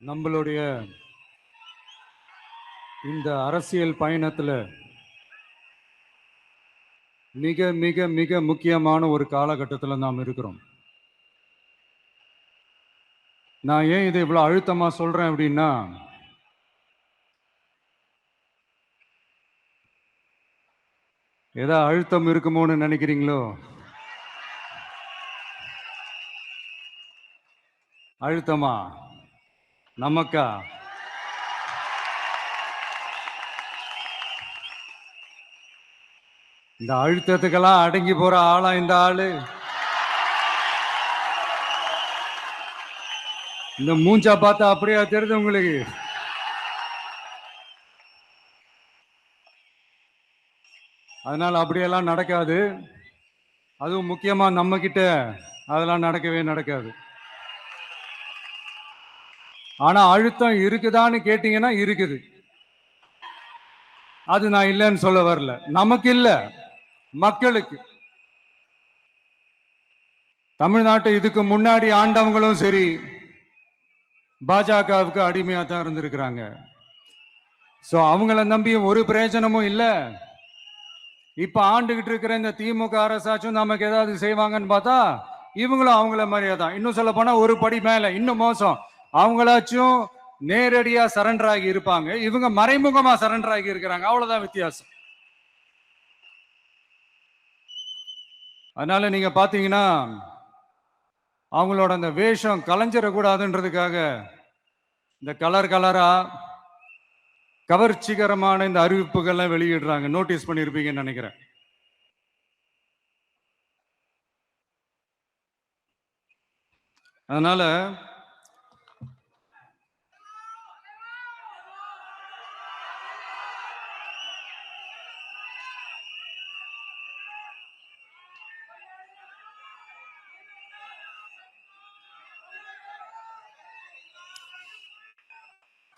நம்மளுடைய இந்த அரசியல் பயணத்துல மிக மிக மிக முக்கியமான ஒரு காலகட்டத்தில் நாம் இருக்கிறோம். நான் ஏன் இதை இவ்வளவு அழுத்தமா சொல்றேன் அப்படின்னா, ஏதோ அழுத்தம் இருக்குமோன்னு நினைக்கிறீங்களோ? அழுத்தமா நமக்கா? இந்த அழுத்தத்துக்கெல்லாம் அடங்கி போற ஆளா இந்த ஆளு? இந்த மூஞ்சா பார்த்தா அப்படியே தெரியுது உங்களுக்கு? அதனால அப்படியெல்லாம் நடக்காது. அதுவும் முக்கியமா நம்ம கிட்ட அதெல்லாம் நடக்கவே நடக்காது. ஆனா அழுத்தம் இருக்குதான்னு கேட்டீங்கன்னா இருக்குது. அது நான் இல்லைன்னு சொல்ல வரல. நமக்கு இல்ல, மக்களுக்கு. தமிழ்நாட்டை இதுக்கு முன்னாடி ஆண்டவங்களும் சரி பாஜகவுக்கு அடிமையா தான் இருந்திருக்கிறாங்க. சோ அவங்கள நம்பியும் ஒரு பிரயோஜனமும் இல்ல. இப்ப ஆண்டுகிட்டு இருக்கிற இந்த திமுக அரசாச்சும் நமக்கு ஏதாவது செய்வாங்கன்னு பார்த்தா இவங்களும் அவங்கள மாதிரியே தான். இன்னும் சொல்ல போனா ஒரு படி மேல, இன்னும் மோசம். அவங்களாச்சும் நேரடியா சரண்டர் ஆகி இருப்பாங்க, இவங்க மறைமுகமா சரண்டர் ஆகி இருக்கிறாங்க. அவ்வளவுதான் வித்தியாசம். அதனால நீங்க பாத்தீங்கன்னா அவங்களோட அந்த வேஷம் கலைஞ்சிடக்கூடாதுன்றதுக்காக இந்த கலர் கலரா கவர்ச்சிகரமான இந்த அறிவிப்புகள்லாம் வெளியிடுறாங்க. நோட்டீஸ் பண்ணிருப்பீங்கன்னு நினைக்கிறேன். அதனால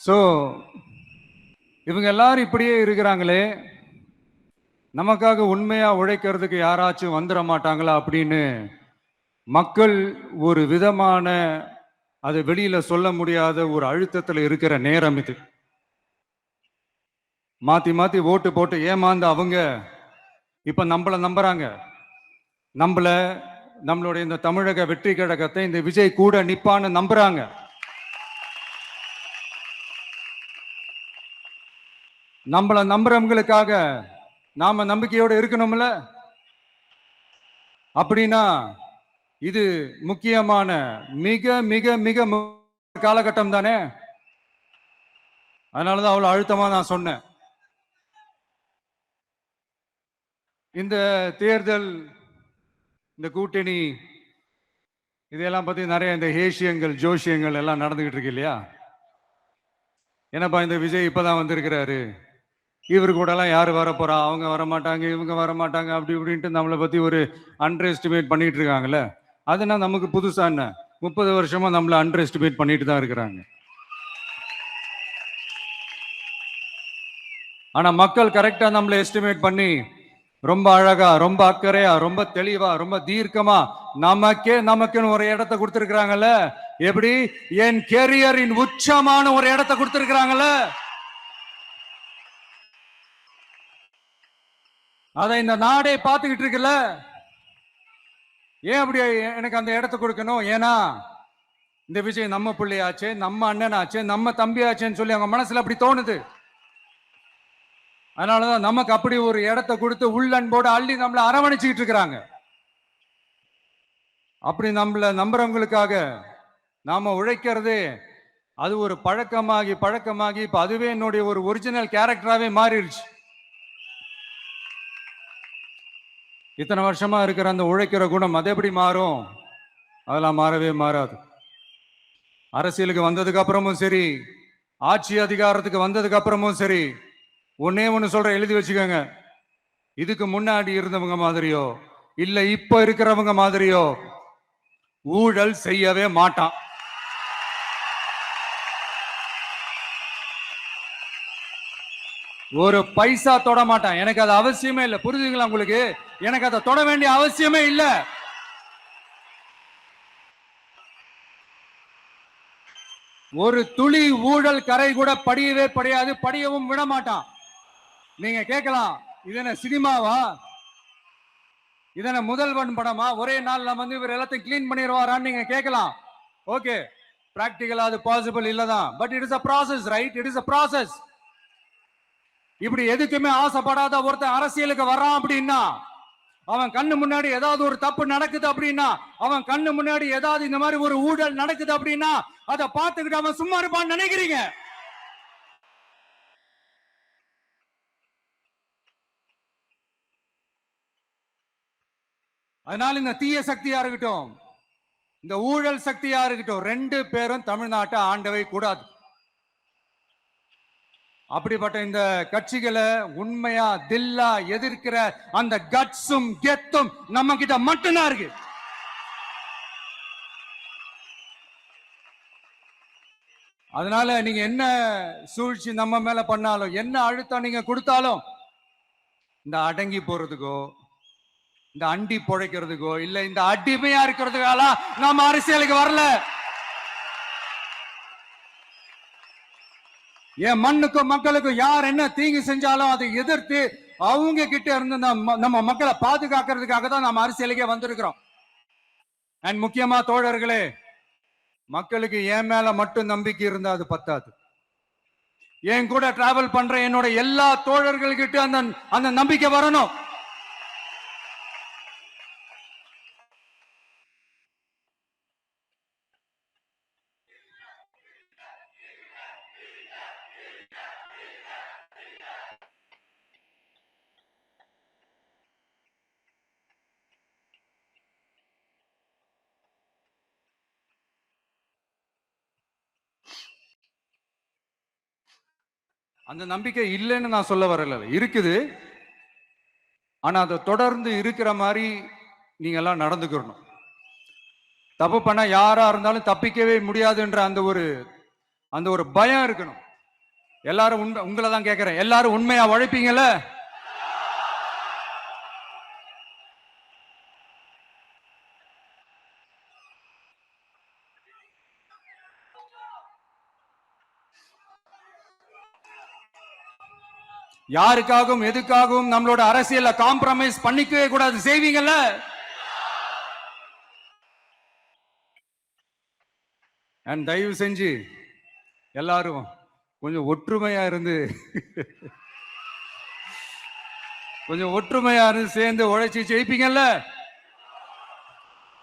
சோ இவங்க எல்லாரும் இப்படியே இருக்கிறாங்களே, நமக்காக உண்மையா உழைக்கிறதுக்கு யாராச்சும் வந்துட மாட்டாங்களா அப்படின்னு மக்கள் ஒரு விதமான அதை வெளியில சொல்ல முடியாத ஒரு அழுத்தத்தில் இருக்கிற நேரம் இது. மாத்தி மாத்தி ஓட்டு போட்டு ஏமாந்து அவங்க இப்ப நம்மள நம்புறாங்க. நம்மளுடைய இந்த தமிழக வெற்றி கழகத்தை இந்த விஜய் கூட நிப்பான்னு நம்புறாங்க. நம்மள நம்புறவங்களுக்காக நாம நம்பிக்கையோடு இருக்கணும்ல. அப்படின்னா இது முக்கியமான மிக மிக மிக காலகட்டம் தானே. அதனாலதான் அவ்வளவு அழுத்தமா நான் சொன்னேன். இந்த தேர்தல், இந்த கூட்டணி, இதெல்லாம் பத்தி நிறைய இந்த ஏசியங்கள் ஜோசியங்கள் எல்லாம் நடந்துகிட்டு இருக்கு இல்லையா? என்னப்பா இந்த விஜய் இப்பதான் வந்திருக்கிறாரு, இவரு கூட எல்லாம் யாரு வர போறா, அவங்க வர மாட்டாங்க, இவங்க வர மாட்டாங்க, அப்படி இப்படின்ட்டு நம்மளை பத்தி ஒரு அண்டர் எஸ்டிமேட் பண்ணிட்டு இருக்காங்கல்ல. அதுனா நமக்கு புதுசா என்ன? 30 வருஷமா நம்மள அண்டர் எஸ்டிமேட் பண்ணிட்டு தான் இருக்கிறாங்க. ஆனா மக்கள் கரெக்டா நம்மளை எஸ்டிமேட் பண்ணி ரொம்ப அழகா, ரொம்ப அக்கறையா, ரொம்ப தெளிவா, ரொம்ப தீர்க்கமா நமக்குன்னு ஒரு இடத்தை கொடுத்திருக்கிறாங்கல்ல. எப்படி? என் கேரியரின் உச்சமான ஒரு இடத்தை கொடுத்திருக்கிறாங்கல்ல. அதை இந்த நாடே பார்த்துக்கிட்டு இருக்குல்ல. ஏன் அப்படி எனக்கு அந்த இடத்தை கொடுக்கணும்? ஏன்னா இந்த விஜய் நம்ம பிள்ளையாச்சே, நம்ம அண்ணனாச்சே, நம்ம தம்பியாச்சேன்னு சொல்லி அவங்க மனசுல அப்படி தோணுது. அதனாலதான் நமக்கு அப்படி ஒரு இடத்தை கொடுத்து உள்ளன்போடு அள்ளி நம்மளை அரவணைச்சுக்கிட்டு இருக்கிறாங்க. அப்படி நம்மள நம்புறவங்களுக்காக நாம உழைக்கிறதே அது ஒரு பழக்கமாகி பழக்கமாகி இப்ப அதுவே என்னுடைய ஒரு ஒரிஜினல் கேரக்டராகவே மாறிடுச்சு. இத்தனை வருஷமா இருக்கிற அந்த உழைக்கிற குணம் அது எப்படி மாறும்? அதெல்லாம் மாறவே மாறாது. அரசியலுக்கு வந்ததுக்கு அப்புறமும் சரி, ஆட்சி அதிகாரத்துக்கு வந்ததுக்கு அப்புறமும் சரி, ஒன்னே ஒண்ணு சொல்ற, எழுதி வச்சுக்கோங்க. இதுக்கு முன்னாடி இருந்தவங்க மாதிரியோ இல்ல இப்ப இருக்கிறவங்க மாதிரியோ ஊழல் செய்யவே மாட்டான். ஒரு பைசா தொட மாட்டான். எனக்கு அது அவசியமே இல்லை. புரிஞ்சுங்களா உங்களுக்கு? எனக்கு அதை தொட வேண்டிய அவசியமே இல்லை. ஒரு துளி ஊழல் கரை கூட படியவே படியாது, படியவும் விட மாட்டான். நீங்க கேட்கலாம், இது என்ன சினிமாவா, இதன முதல்வன் படமா, ஒரே நாள்ல வந்து இவர் எல்லாத்தையும் கிளீன் பண்ணிடுவாரான்னு நீங்க கேட்கலாம். ஓகே, பிராக்டிகலா அது பாசிபிள் இல்லதான், but it is a process, right? It is a process. இப்படி எதுக்குமே ஆசைப்படாத ஒருத்தன் அரசியலுக்கு வரான் அப்படின்னா, அவன் கண்ணு முன்னாடி ஏதாவது ஒரு தப்பு நடக்குது அப்படின்னா, அவன் கண்ணு முன்னாடி ஏதாவது இந்த மாதிரி ஒரு ஊழல் நடக்குது அப்படின்னா, அதை பார்த்துக்கிட்டு அவன் சும்மா இருப்பான்னு நினைக்கிறீங்க? அதனால இந்த தீய சக்தியா இருக்கட்டும், இந்த ஊழல் சக்தியா இருக்கட்டும், ரெண்டு பேரும் தமிழ்நாட்டை ஆண்டவை கூடாது. அப்படிப்பட்ட இந்த கட்சிகளை உண்மையா தில்லா எதிர்க்கிற அந்த கட்ஸும் கெத்தும் நம்ம கிட்ட மட்டும்தான் இருக்கு. அதனால நீங்க என்ன சூழ்ச்சி நம்ம மேல பண்ணாலும், என்ன அழுத்தம் நீங்க கொடுத்தாலும், இந்த அடங்கி போறதுக்கோ, இந்த அண்டி பொழைக்கிறதுக்கோ, இல்ல இந்த அடிமையா இருக்கிறதுக்கால நம்ம அரசியலுக்கு வரல. என் மண்ணுக்கும் மக்களுக்கும் யார் என்ன தீங்கு செஞ்சாலும் அதை எதிர்த்து அவங்க கிட்ட இருந்து நம்ம மக்களை பாதுகாக்கிறதுக்காக தான் நம்ம அரசியலுக்கே வந்திருக்கிறோம். அண்ட் முக்கியமா தோழர்களே, மக்களுக்கு என் மேல மட்டும் நம்பிக்கை இருந்தா அது பத்தாது. என் கூட டிராவல் பண்ற என்னோட எல்லா தோழர்கள்கிட்ட அந்த நம்பிக்கை வரணும். அந்த நம்பிக்கை இல்லைன்னு நான் சொல்ல வரல, இருக்குது. ஆனா அதை தொடர்ந்து இருக்கிற மாதிரி நீங்க எல்லாம் நடந்துக்கணும். தப்பு பண்ண யாரா இருந்தாலும் தப்பிக்கவே முடியாதுன்ற அந்த ஒரு பயம் இருக்கணும். எல்லாரும் உங்களை தான் கேட்கிறேன், எல்லாரும் உண்மையா உழைப்பீங்கல்ல? யாருக்காகவும் எதுக்காகவும் நம்மளோட அரசியல காம்ப்ரமைஸ் பண்ணிக்கவே கூடாது, செய்வீங்கல்ல? அண்ட் தயவு செஞ்சு எல்லாரும் கொஞ்சம் ஒற்றுமையா இருந்து கொஞ்சம் ஒற்றுமையா இருந்து சேர்ந்து உழைச்சி ஜெயிப்பீங்கல்ல?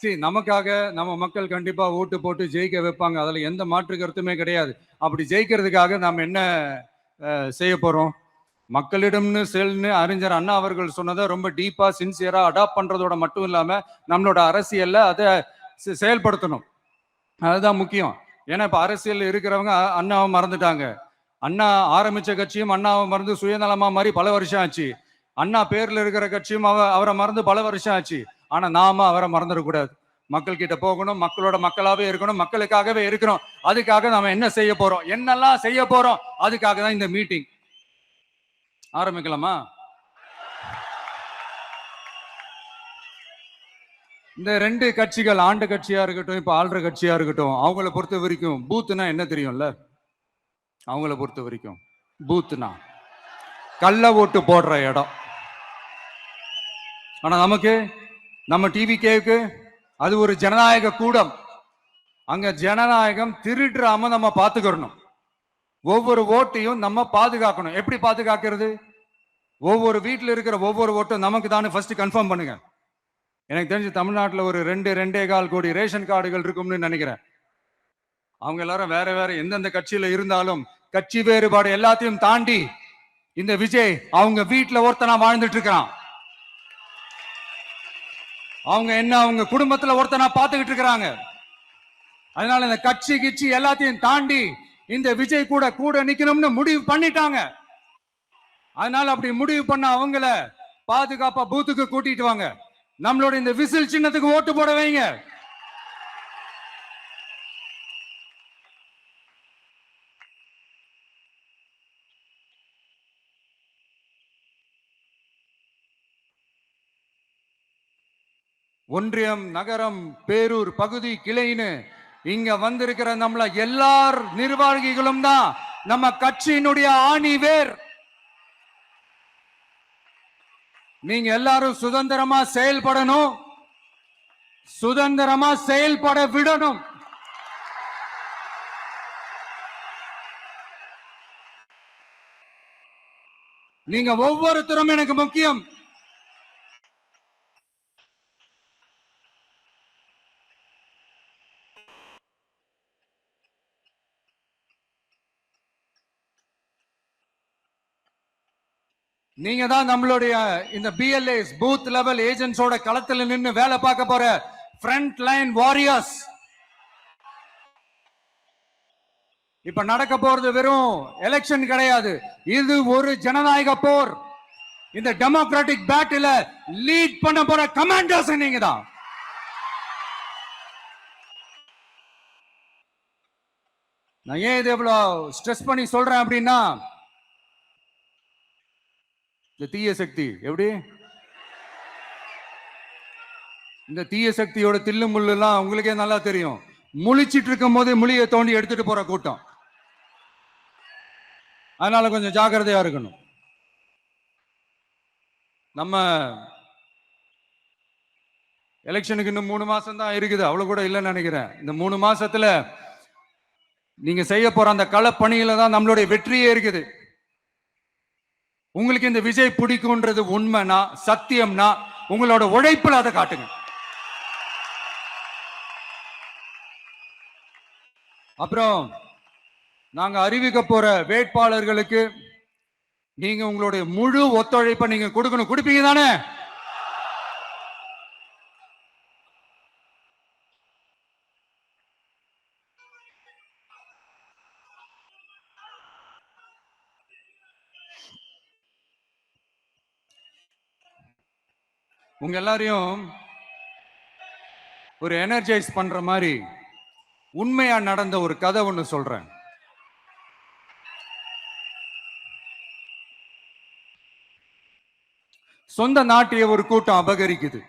சரி, நமக்காக நம்ம மக்கள் கண்டிப்பா ஓட்டு போட்டு ஜெயிக்க வைப்பாங்க, அதுல எந்த மாற்று கருத்துமே கிடையாது. அப்படி ஜெயிக்கிறதுக்காக நாம் என்ன செய்ய போறோம்? மக்களிடம்னு செல்னு அறிஞர் அண்ணா அவர்கள் சொன்னதை ரொம்ப டீப்பா சின்சியரா அடாப்ட் பண்றதோட மட்டும் இல்லாம நம்மளோட அரசியல்ல அதை செயல்படுத்தணும். அதுதான் முக்கியம். ஏன்னா இப்ப அரசியல் இருக்கிறவங்க அண்ணாவை மறந்துட்டாங்க. அண்ணா ஆரம்பிச்ச கட்சியும் அண்ணாவை மறந்து சுயநலமா மாதிரி பல வருஷம் ஆச்சு. அண்ணா பேர்ல இருக்கிற கட்சியும் அவரை மறந்து பல வருஷம் ஆச்சு. ஆனா நாம அவரை மறந்துடக்கூடாது. மக்கள் கிட்ட போகணும், மக்களோட மக்களாவே இருக்கணும், மக்களுக்காகவே இருக்கணும். அதுக்காக நாம என்ன செய்ய போறோம், என்னெல்லாம் செய்ய போறோம், அதுக்காக தான் இந்த மீட்டிங். ஆரம்பிக்கலாமா? இந்த ரெண்டு கட்சிகள், ஆண்ட கட்சியா இருக்கட்டும், இப்ப ஆள்ற கட்சியா இருக்கட்டும், அவங்கள பொறுத்த வரைக்கும் பூத்துனா என்ன தெரியும்ல? அவங்கள பொறுத்த வரைக்கும் பூத்துனா கள்ள ஓட்டு போடுற இடம். ஆனா நமக்கு, நம்ம டிவிகேவுக்கு அது ஒரு ஜனநாயக கூடம். அங்க ஜனநாயகம் திருடுறாம நம்ம பாத்துக்கணும். ஒவ்வொரு ஓட்டையும் நம்ம பாதுகாக்கணும். எப்படி பாதுகாக்கிறது? ஒவ்வொரு வீட்டில் இருக்கிற ஒவ்வொரு ஓட்டும் நமக்கு தானே ஃபர்ஸ்ட் கன்ஃபார்ம் பண்ணுங்க. எனக்கு தெரிஞ்சு தமிழ்நாட்டில் ஒரு 2.25 கோடி ரேஷன் கார்டுகள் இருக்கும்னு நினைக்கிறேன். அவங்க எல்லாரும் வேற வேற எந்தெந்த கட்சியில இருந்தாலும் கட்சி வேறுபாடு எல்லாத்தையும் தாண்டி இந்த விஜய் அவங்க வீட்டுல ஒருத்தனா வாழ்ந்துட்டு இருக்கான். அவங்க என்ன அவங்க குடும்பத்துல ஒருத்தனா பார்த்துக்கிட்டு இருக்கிறாங்க. அதனால இந்த கட்சி கிட்சி எல்லாத்தையும் தாண்டி இந்த விஜய் கூட கூட நிக்கணும்னு முடிவு பண்ணிட்டாங்க. அதனால அப்படி முடிவு பண்ண அவங்கள பாதுகாப்பா பூத்துக்கு கூட்டிட்டு வாங்க. நம்மளோட இந்த விசில் சின்னத்துக்கு ஓட்டு போட வைங்க. ஒன்றியம், நகரம், பேரூர், பகுதி, கிளைன்னு இங்க வந்திருக்கிற நம்மள எல்லார் நிர்வாகிகளும் தான் நம்ம கட்சியினுடைய ஆணி வேர். நீங்க எல்லாரும் சுதந்திரமா செயல்படணும், சுதந்திரமா செயல்பட விடணும். நீங்க ஒவ்வொருத்தரும் எனக்கு முக்கியம். நீங்க தான் நம்மளுடைய இந்த பிஎல்ஏஸ் பூத் லெவல் ஏஜென்ட்ஸோட களத்துல நின்று வேலை பார்க்க போற ஃப்ரண்ட் லைன் வாரியர்ஸ். இப்ப நடக்க போறது வெறும் எலெக்ஷன் கிடையாது, இது ஒரு ஜனநாயக போர். இந்த டெமோக்ராட்டிக் பேட்டில லீட் பண்ண போற கமாண்டர்ஸ் நீங்க தான். நான் ஏன் இது எவ்வளவு ஸ்ட்ரெஸ் பண்ணி சொல்றேன் அப்படின்னா, இந்த தீய சக்தி எப்படி இந்த தீய சக்தியோட தில்லு முள்ளு எல்லாம் உங்களுக்கே நல்லா தெரியும். முழிச்சிட்டு இருக்கும் போது முழியை தோண்டி எடுத்துட்டு போற கூட்டம். அதனால கொஞ்சம் ஜாக்கிரதையா இருக்கணும். நம்ம எலெக்ஷனுக்கு இன்னும் 3 மாசம் தான் இருக்குது, அவ்வளவு கூட இல்லைன்னு நினைக்கிறேன். இந்த 3 மாசத்துல நீங்க செய்ய போற அந்த களப்பணியில தான் நம்மளுடைய வெற்றியே இருக்குது. உங்களுக்கு இந்த விஜய் பிடிக்கும்ன்றது உண்மைனா, சத்தியம்னா, உங்களோட உழைப்புல அதை காட்டுங்க. அப்புறம் நாங்க அறிவிக்க போற வேட்பாளர்களுக்கு நீங்க உங்களுடைய முழு ஒத்துழைப்பை நீங்க கொடுக்கணும். கொடுப்பீங்க தானே? உங்க எல்லாரையும் ஒரு எனர்ஜைஸ் பண்ற மாதிரி உண்மையா நடந்த ஒரு கதை ஒண்ணு சொல்றேன். சொந்த நாட்டையே ஒரு கூட்டம் அபகரிக்குது.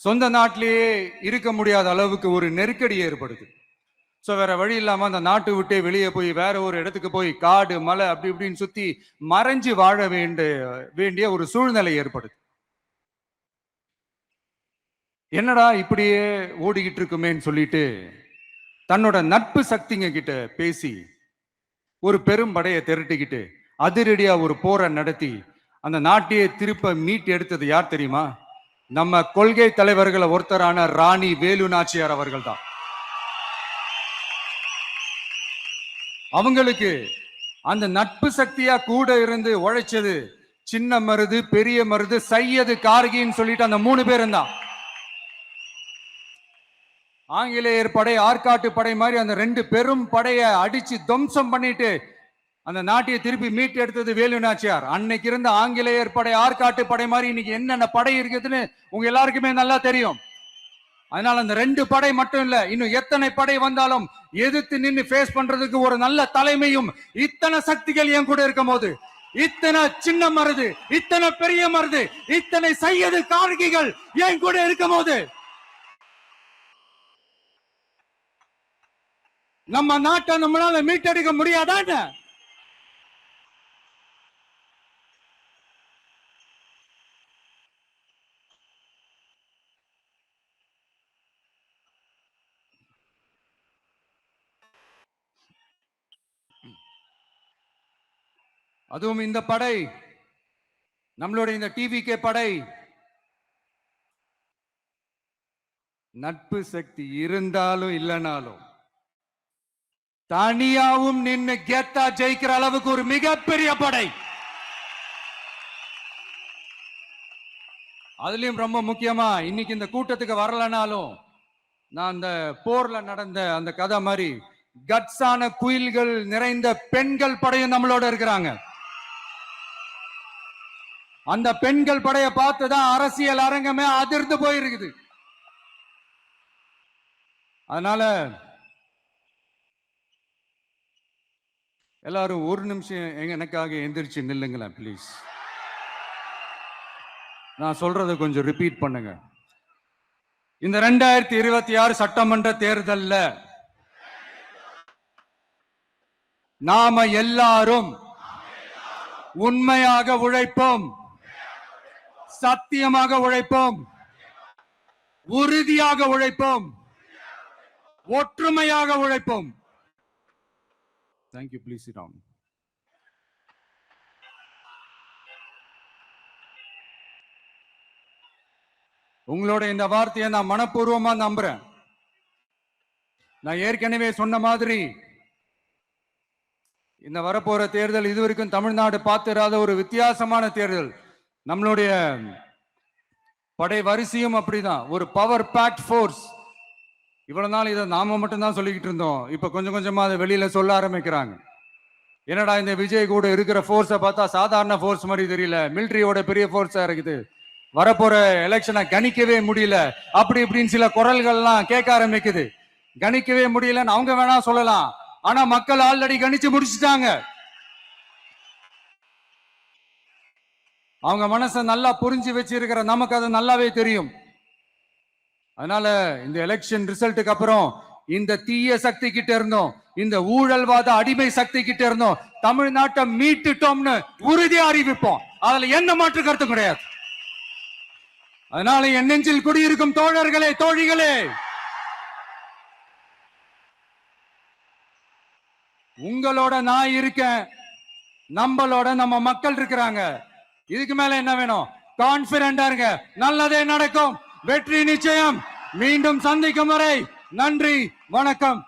சொந்த நாட்டிலேயே இருக்க முடியாத அளவுக்கு ஒரு நெருக்கடி ஏற்படுது. சோ வேற வழி இல்லாம அந்த நாட்டை விட்டே வெளியே போய் வேற ஒரு இடத்துக்கு போய் காடு மலை அப்படி இப்படின்னு சுத்தி மறைஞ்சு வாழ வேண்டிய ஒரு சூழ்நிலை ஏற்படுது. என்னடா இப்படியே ஓடிக்கிட்டு இருக்குமேன்னு சொல்லிட்டு தன்னோட நட்பு சக்திங்க கிட்ட பேசி ஒரு பெரும் படையை திரட்டிக்கிட்டு அதிரடியா ஒரு போரை நடத்தி அந்த நாட்டையே திருப்ப மீட்டு எடுத்தது யார் தெரியுமா? நம்ம கொள்கை தலைவர்களை ஒருத்தரான ராணி வேலு நாச்சியார் அவர்கள் தான். அவங்களுக்கு அந்த நட்பு சக்தியா கூட இருந்து உழைச்சது சின்ன மருது, பெரிய மருது, சையது, கார்கின்னு சொல்லிட்டு அந்த 3 பேரும் தான். ஆங்கிலேயர் படை, ஆற்காட்டு படை மாதிரி அந்த 2 பெரும் படையை அடிச்சு துவம்சம் பண்ணிட்டு அந்த நாட்டையை திருப்பி மீட்டு எடுத்தது வேலு நாச்சியார். அன்னைக்கு இருந்த ஆங்கிலேயர் படை, ஆற்காட்டு படை மாதிரி இன்னைக்கு என்னென்ன படை இருக்குதுன்னு உங்க எல்லாருக்குமே நல்லா தெரியும். அதனால அந்த 2 படை மட்டும் இல்ல, இன்னும் எத்தனை படை வந்தாலும் எதிர்த்து நின்று ஃபேஸ் பண்றதுக்கு ஒரு நல்ல தலைமையும் இத்தனை சக்திகள் என் கூட இருக்கும் போது, இத்தனை சின்ன மருது, இத்தனை பெரிய மருது, இத்தனை சையது, கார்கிகள் என் கூட இருக்கும் போது நம்ம நாட்டை நம்மளால மீட்டெடுக்க முடியாதான? அதுவும் இந்த படை, நம்மளுடைய இந்த டிவிகே படை நட்பு சக்தி இருந்தாலும் இல்லைனாலும் தனியாவும் நின்று கெத்தா ஜெயிக்கிற அளவுக்கு ஒரு மிகப்பெரிய படை. அதுலயும் ரொம்ப முக்கியமா இன்னைக்கு இந்த கூட்டத்துக்கு வரலனாலும் நான் அந்த போர்ல நடந்த அந்த கதை மாதிரி கட்ஸான குயில்கள் நிறைந்த பெண்கள் படையும் நம்மளோட இருக்கிறாங்க. அந்த பெண்கள் படைய பார்த்துதான் அரசியல் அரங்கமே அதிர்ந்து போயிருக்குது. அதனால எல்லாரும் ஒரு நிமிஷம் எனக்காக எந்திரிச்சு நில்லுங்களேன் ப்ளீஸ். நான் சொல்றதை கொஞ்சம் ரிப்பீட் பண்ணுங்க. இந்த 2026 சட்டமன்ற தேர்தல்ல நாம எல்லாரும் உண்மையாக உழைப்போம், சத்தியமாக உழைப்போம், உறுதியாக உழைப்போம், ஒற்றுமையாக உழைப்போம். Thank you. Please sit down. உங்களோட இந்த வார்த்தையை நான் மனப்பூர்வமா நம்புறேன். நான் ஏற்கனவே சொன்ன மாதிரி இந்த வரப்போற தேர்தல் இதுவரைக்கும் தமிழ்நாடு பார்த்திராத ஒரு வித்தியாசமான தேர்தல். நம்மளுடைய படை வரிசையும் அப்படிதான், ஒரு பவர் பேக்ட் ஃபோர்ஸ். இவ்வளவு நாள் இதை நாம மட்டும்தான் சொல்லிக்கிட்டு இருந்தோம். இப்ப கொஞ்சம் கொஞ்சமா அதை வெளியில சொல்ல ஆரம்பிக்கிறாங்க. என்னடா இந்த விஜய் கூட இருக்கிற ஃபோர்ஸை பார்த்தா சாதாரண ஃபோர்ஸ் மாதிரி தெரியல, மிலிட்டரியோட பெரிய ஃபோர்ஸா இருக்குது, வரப்போற எலெக்ஷனை கணிக்கவே முடியல, அப்படி இப்படின்னு சில குரல்கள்லாம் கேட்க ஆரம்பிக்குது. கணிக்கவே முடியலன்னு அவங்க வேணா சொல்லலாம், ஆனா மக்கள் ஆல்ரெடி கணிச்சு முடிச்சுட்டாங்க. அவங்க மனசை நல்லா புரிஞ்சு வச்சிருக்கிற நமக்கு அது நல்லாவே தெரியும். அதனால இந்த எலெக்ஷன் ரிசல்ட்டுக்கு அப்புறம் இந்த தீய சக்தி கிட்ட இருந்தோம், இந்த ஊழல்வாத அடிமை சக்தி கிட்ட இருந்தோம், தமிழ்நாட்டை மீட்டுட்டோம்னு உறுதியா அறிவிப்போம். அதுல என்ன மாற்று கருத்து கிடையாது. அதனால என் நெஞ்சில் குடியிருக்கும் தோழர்களே, தோழிகளே, உங்களோட நான் இருக்கேன், நம்மளோட நம்ம மக்கள் இருக்கிறாங்க. இதுக்கு மேல என்ன வேணும்? கான்பிடண்டா இருங்க, நல்லதே நடக்கும், வெற்றி நிச்சயம். மீண்டும் சந்திக்கும் வரை நன்றி, வணக்கம்.